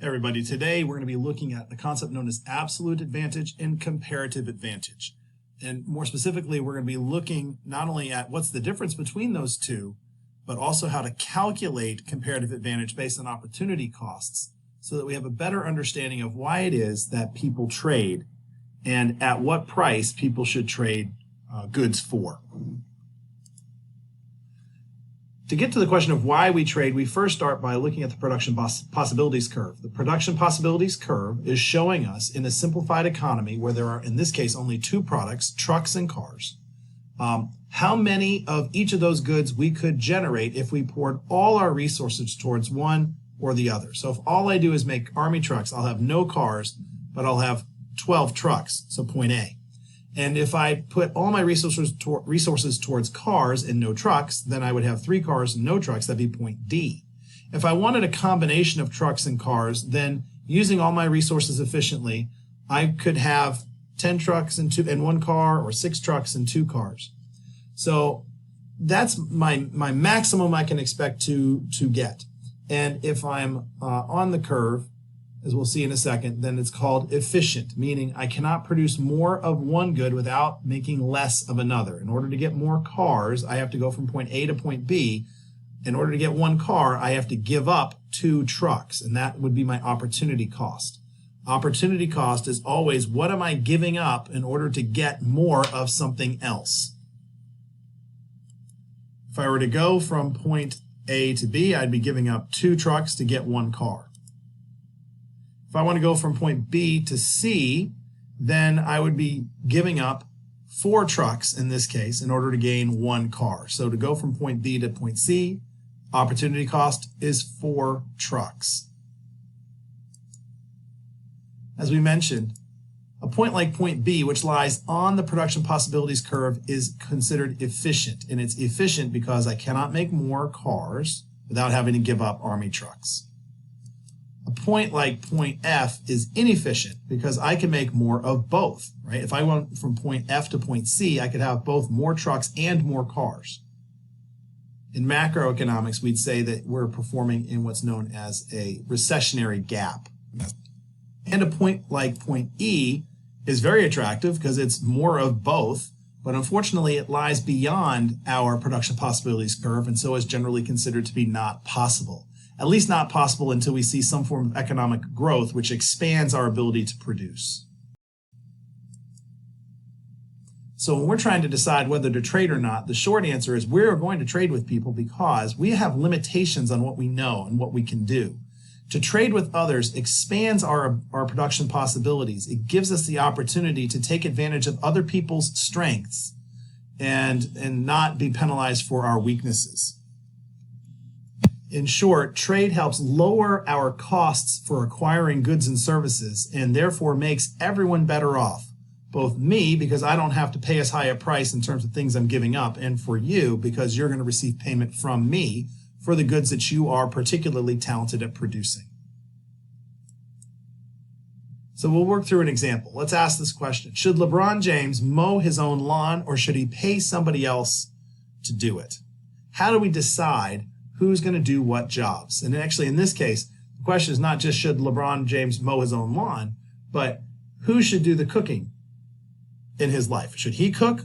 Everybody, today we're going to be looking at the concept known as absolute advantage and comparative advantage. And more specifically, we're going to be looking not only at what's the difference between those two, but also how to calculate comparative advantage based on opportunity costs so that we have a better understanding of why it is that people trade and at what price people should trade goods for. To get to the question of why we trade, we first start by looking at the production possibilities curve. The production possibilities curve is showing us in a simplified economy where there are, in this case, only two products, trucks and cars, how many of each of those goods we could generate if we poured all our resources towards one or the other. So if all I do is make army trucks, I'll have no cars, but I'll have 12 trucks, so point A. And if I put all my resources towards cars and no trucks, then I would have 3 cars and no trucks. That'd be point D. If I wanted a combination of trucks and cars, then using all my resources efficiently, I could have 10 trucks and 1 car, or 6 trucks and 2 cars. So that's my maximum I can expect to get. And if I'm on the curve, as we'll see in a second, then it's called efficient, meaning I cannot produce more of one good without making less of another. In order to get more cars, I have to go from point A to point B. In order to get 1 car, I have to give up 2 trucks, and that would be my opportunity cost. Opportunity cost is always what am I giving up in order to get more of something else. If I were to go from point A to B, I'd be giving up 2 trucks to get 1 car. If I want to go from point B to C, then I would be giving up 4 trucks in this case in order to gain 1 car. So to go from point B to point C, opportunity cost is 4 trucks. As we mentioned, a point like point B, which lies on the production possibilities curve, is considered efficient. And it's efficient because I cannot make more cars without having to give up army trucks. A point like point F is inefficient because I can make more of both, right? If I went from point F to point C, I could have both more trucks and more cars. In macroeconomics, we'd say that we're performing in what's known as a recessionary gap. And a point like point E is very attractive because it's more of both, but unfortunately it lies beyond our production possibilities curve and so is generally considered to be not possible. At least not possible until we see some form of economic growth which expands our ability to produce. So when we're trying to decide whether to trade or not, the short answer is we're going to trade with people because we have limitations on what we know and what we can do. To trade with others expands our production possibilities. It gives us the opportunity to take advantage of other people's strengths and not be penalized for our weaknesses. In short, trade helps lower our costs for acquiring goods and services and therefore makes everyone better off. Both me, because I don't have to pay as high a price in terms of things I'm giving up, and for you, because you're going to receive payment from me for the goods that you are particularly talented at producing. So we'll work through an example. Let's ask this question. Should LeBron James mow his own lawn or should he pay somebody else to do it? How do we decide who's going to do what jobs? And actually, in this case, the question is not just should LeBron James mow his own lawn, but who should do the cooking in his life? Should he cook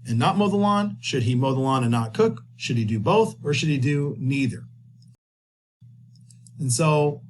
and not mow the lawn? Should he mow the lawn and not cook? Should he do both, or should he do neither? And so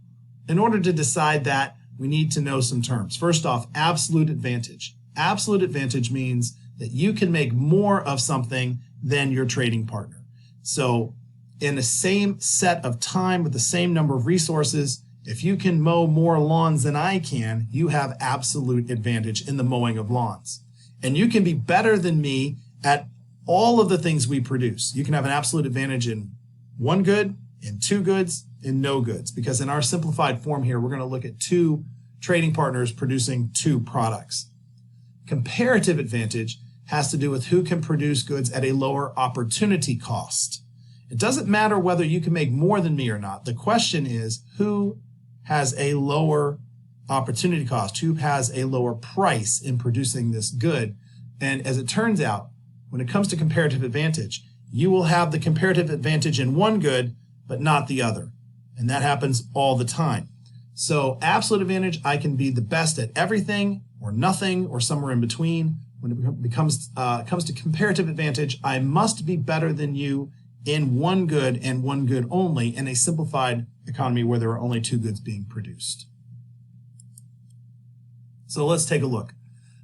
in order to decide that, we need to know some terms. First off, absolute advantage. Absolute advantage means that you can make more of something than your trading partner. So in the same set of time with the same number of resources, if you can mow more lawns than I can, you have absolute advantage in the mowing of lawns. And you can be better than me at all of the things we produce. You can have an absolute advantage in 1 good, in 2 goods, in no goods. Because in our simplified form here, we're going to look at 2 trading partners producing 2 products. Comparative advantage has to do with who can produce goods at a lower opportunity cost. It doesn't matter whether you can make more than me or not. The question is who has a lower opportunity cost, who has a lower price in producing this good. And as it turns out, when it comes to comparative advantage, you will have the comparative advantage in one good, but not the other. And that happens all the time. So absolute advantage, I can be the best at everything or nothing or somewhere in between. When it comes to comparative advantage, I must be better than you in one good and one good only in a simplified economy where there are only two goods being produced. So let's take a look.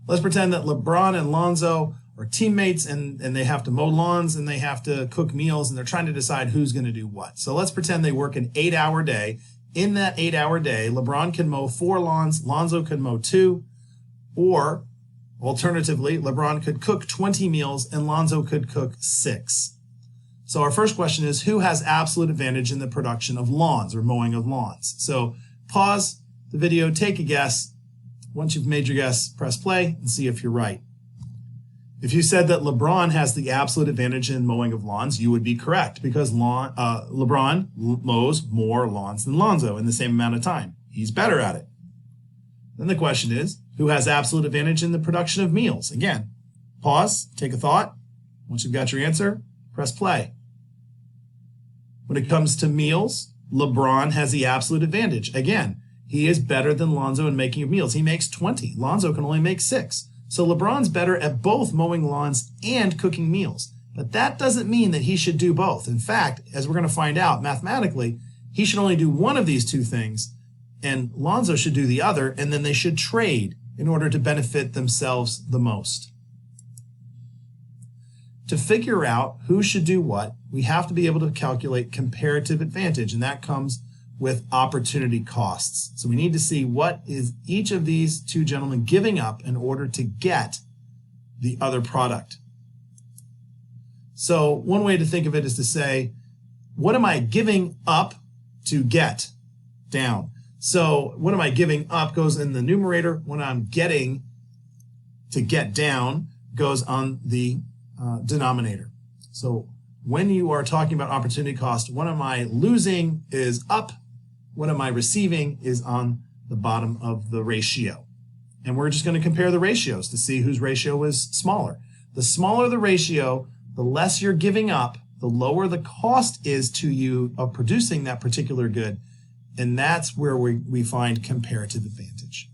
Let's pretend that LeBron and Lonzo are teammates and they have to mow lawns and they have to cook meals and they're trying to decide who's going to do what. So let's pretend they work an 8-hour day. In that 8-hour day, LeBron can mow 4 lawns, Lonzo can mow 2, or alternatively, LeBron could cook 20 meals and Lonzo could cook 6. So our first question is, who has absolute advantage in the production of lawns or mowing of lawns? So pause the video, take a guess. Once you've made your guess, press play and see if you're right. If you said that LeBron has the absolute advantage in mowing of lawns, you would be correct because LeBron mows more lawns than Lonzo in the same amount of time. He's better at it. Then the question is, who has absolute advantage in the production of meals? Again, pause, take a thought. Once you've got your answer, press play. When it comes to meals, LeBron has the absolute advantage. Again, he is better than Lonzo in making meals. He makes 20. Lonzo can only make 6. So LeBron's better at both mowing lawns and cooking meals. But that doesn't mean that he should do both. In fact, as we're going to find out mathematically, he should only do one of these two things, and Lonzo should do the other, and then they should trade in order to benefit themselves the most. To figure out who should do what, we have to be able to calculate comparative advantage, and that comes with opportunity costs. So we need to see what is each of these two gentlemen giving up in order to get the other product. So one way to think of it is to say, what am I giving up to get down? So what am I giving up goes in the numerator. What I'm getting to get down goes on the denominator. So when you are talking about opportunity cost, what am I losing is up. What am I receiving is on the bottom of the ratio. And we're just going to compare the ratios to see whose ratio is smaller. The smaller the ratio, the less you're giving up, the lower the cost is to you of producing that particular good. And that's where we find comparative advantage.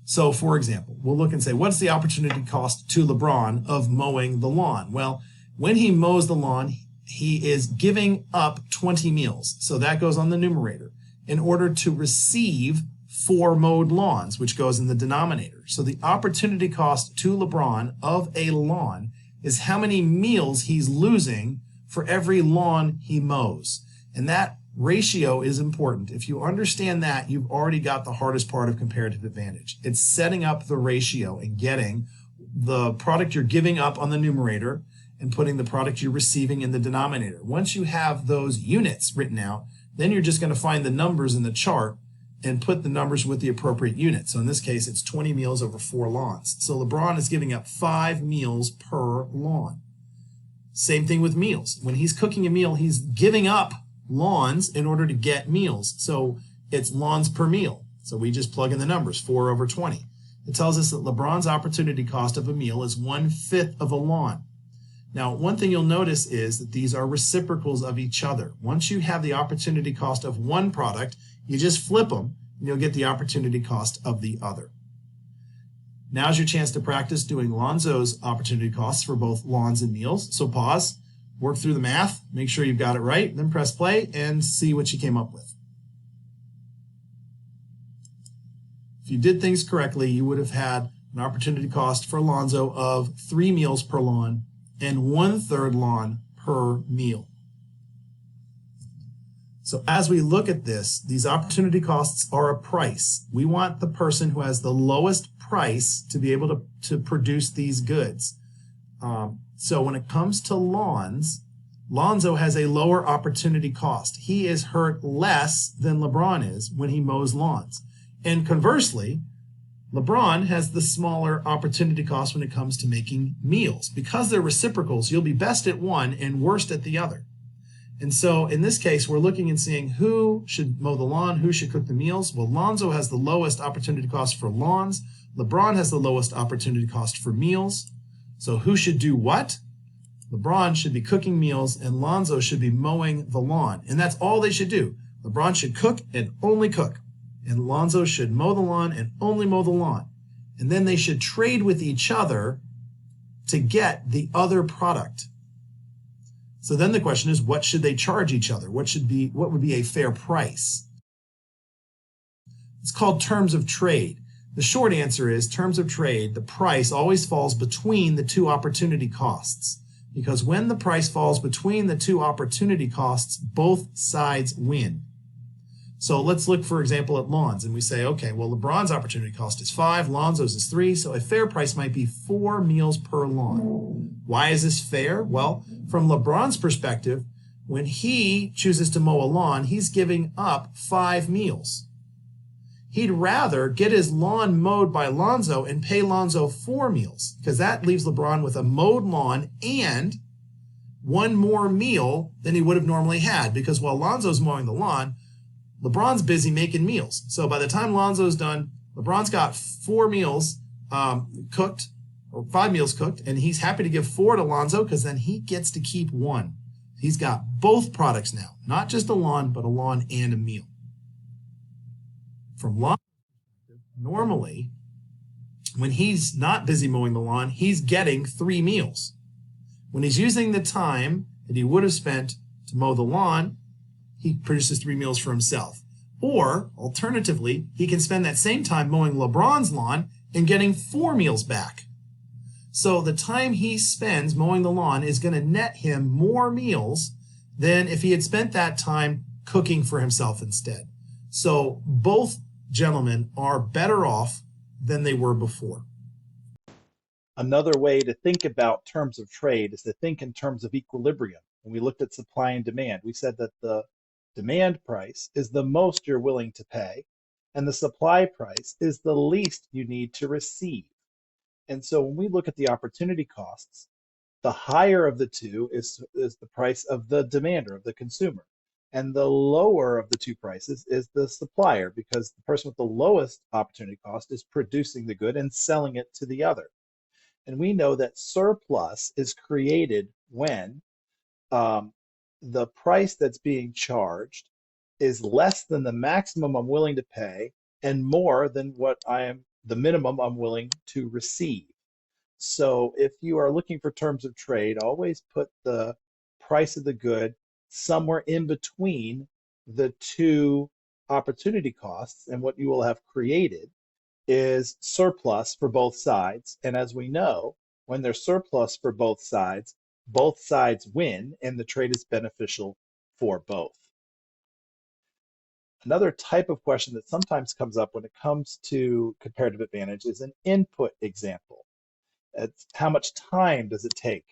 So for example, we'll look and say, what's the opportunity cost to LeBron of mowing the lawn? Well, when he mows the lawn, he is giving up 20 meals. So that goes on the numerator in order to receive 4 mowed lawns, which goes in the denominator. So the opportunity cost to LeBron of a lawn is how many meals he's losing for every lawn he mows. And that ratio is important. If you understand that, you've already got the hardest part of comparative advantage. It's setting up the ratio and getting the product you're giving up on the numerator and putting the product you're receiving in the denominator. Once you have those units written out, then you're just going to find the numbers in the chart and put the numbers with the appropriate unit. So in this case, it's 20 meals over 4 lawns. So LeBron is giving up 5 meals per lawn. Same thing with meals. When he's cooking a meal, he's giving up lawns in order to get meals. So it's lawns per meal. So we just plug in the numbers, 4 over 20. It tells us that LeBron's opportunity cost of a meal is 1/5 of a lawn. Now, one thing you'll notice is that these are reciprocals of each other. Once you have the opportunity cost of one product, you just flip them and you'll get the opportunity cost of the other. Now's your chance to practice doing Lonzo's opportunity costs for both lawns and meals. So pause, work through the math, make sure you've got it right, then press play and see what you came up with. If you did things correctly, you would have had an opportunity cost for Lonzo of 3 meals per lawn and 1/3 lawn per meal. So as we look at this, these opportunity costs are a price. We want the person who has the lowest price to be able to produce these goods. So when it comes to lawns, Lonzo has a lower opportunity cost. He is hurt less than LeBron is when he mows lawns. And conversely, LeBron has the smaller opportunity cost when it comes to making meals. Because they're reciprocals, you'll be best at one and worst at the other. And so in this case, we're looking and seeing who should mow the lawn, who should cook the meals. Well, Lonzo has the lowest opportunity cost for lawns. LeBron has the lowest opportunity cost for meals. So who should do what? LeBron should be cooking meals and Lonzo should be mowing the lawn. And that's all they should do. LeBron should cook and only cook. And Lonzo should mow the lawn and only mow the lawn. And then they should trade with each other to get the other product. So then the question is, what should they charge each other? What would be a fair price? It's called terms of trade. The short answer is terms of trade, the price always falls between the two opportunity costs. Because when the price falls between the two opportunity costs, both sides win. So let's look, for example, at lawns, and we say, okay, well, LeBron's opportunity cost is 5, Lonzo's is 3, so a fair price might be 4 meals per lawn. Why is this fair? Well, from LeBron's perspective, when he chooses to mow a lawn, he's giving up 5 meals. He'd rather get his lawn mowed by Lonzo and pay Lonzo 4 meals, because that leaves LeBron with a mowed lawn and 1 more meal than he would have normally had, because while Lonzo's mowing the lawn, LeBron's busy making meals. So by the time Lonzo's done, LeBron's got 4 meals cooked, or 5 meals cooked, and he's happy to give 4 to Lonzo because then he gets to keep 1. He's got both products now, not just a lawn, but a lawn and a meal. From Lonzo's perspective, normally, when he's not busy mowing the lawn, he's getting 3 meals. When he's using the time that he would have spent to mow the lawn, he produces 3 meals for himself. Or, alternatively, he can spend that same time mowing LeBron's lawn and getting 4 meals back. So the time he spends mowing the lawn is going to net him more meals than if he had spent that time cooking for himself instead. So both gentlemen are better off than they were before. Another way to think about terms of trade is to think in terms of equilibrium. When we looked at supply and demand, we said that the demand price is the most you're willing to pay, and the supply price is the least you need to receive. And so when we look at the opportunity costs, the higher of the two is the price of the demander, of the consumer. And the lower of the two prices is the supplier, because the person with the lowest opportunity cost is producing the good and selling it to the other. And we know that surplus is created when the price that's being charged is less than the maximum I'm willing to pay and more than the minimum I'm willing to receive. So if you are looking for terms of trade, always put the price of the good somewhere in between the two opportunity costs, and what you will have created is surplus for both sides. And as we know, when there's surplus for both sides win, and the trade is beneficial for both. Another type of question that sometimes comes up when it comes to comparative advantage is an input example. It's how much time does it take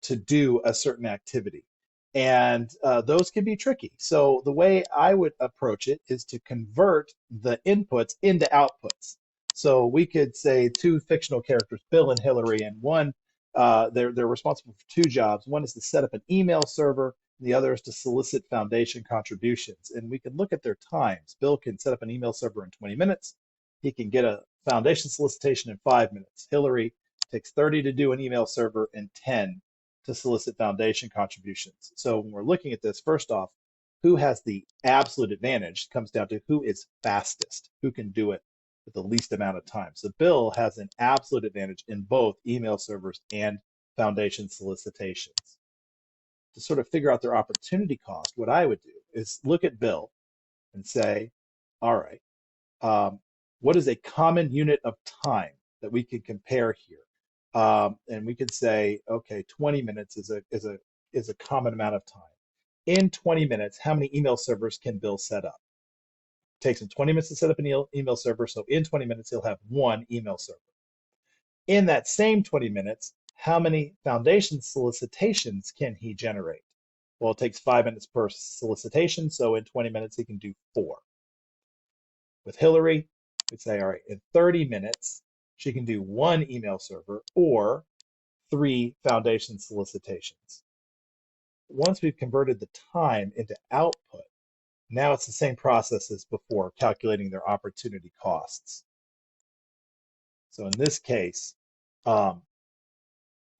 to do a certain activity? And those can be tricky. So the way I would approach it is to convert the inputs into outputs. So we could say 2 fictional characters, Bill and Hillary, and one, they're responsible for 2 jobs. One is to set up an email server, and the other is to solicit foundation contributions. And we can look at their times. Bill can set up an email server in 20 minutes. He can get a foundation solicitation in 5 minutes. Hillary takes 30 to do an email server and 10 to solicit foundation contributions. So when we're looking at this, first off, who has the absolute advantage comes down to who is fastest, who can do it with the least amount of time. So Bill has an absolute advantage in both email servers and foundation solicitations. To sort of figure out their opportunity cost, what I would do is look at Bill and say, all right, what is a common unit of time that we can compare here? And we could say, okay, 20 minutes is a common amount of time. In 20 minutes, how many email servers can Bill set up? It takes him 20 minutes to set up an email server, so in 20 minutes, he'll have 1 email server. In that same 20 minutes, how many foundation solicitations can he generate? Well, it takes 5 minutes per solicitation, so in 20 minutes, he can do 4. With Hillary, we'd say, all right, in 30 minutes, she can do 1 email server or 3 foundation solicitations. Once we've converted the time into output, now it's the same process as before, calculating their opportunity costs. So in this case,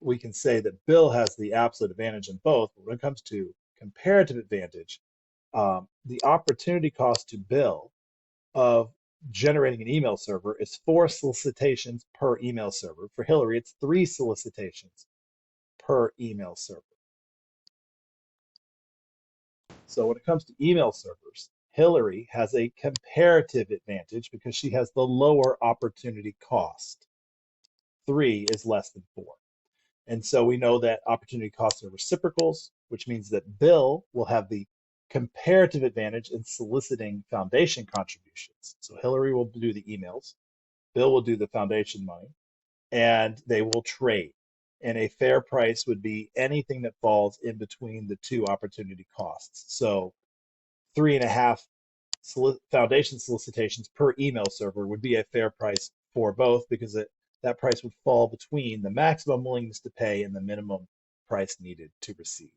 we can say that Bill has the absolute advantage in both, but when it comes to comparative advantage, The opportunity cost to bill of generating an email server is 4 solicitations per email server. For Hillary, it's 3 solicitations per email server. So when it comes to email servers, Hillary has a comparative advantage because she has the lower opportunity cost. 3 is less than 4. And so we know that opportunity costs are reciprocals, which means that Bill will have the comparative advantage in soliciting foundation contributions. So Hillary will do the emails, Bill will do the foundation money, and they will trade. And a fair price would be anything that falls in between the 2 opportunity costs. So 3.5 foundation solicitations per email server would be a fair price for both because that price would fall between the maximum willingness to pay and the minimum price needed to receive.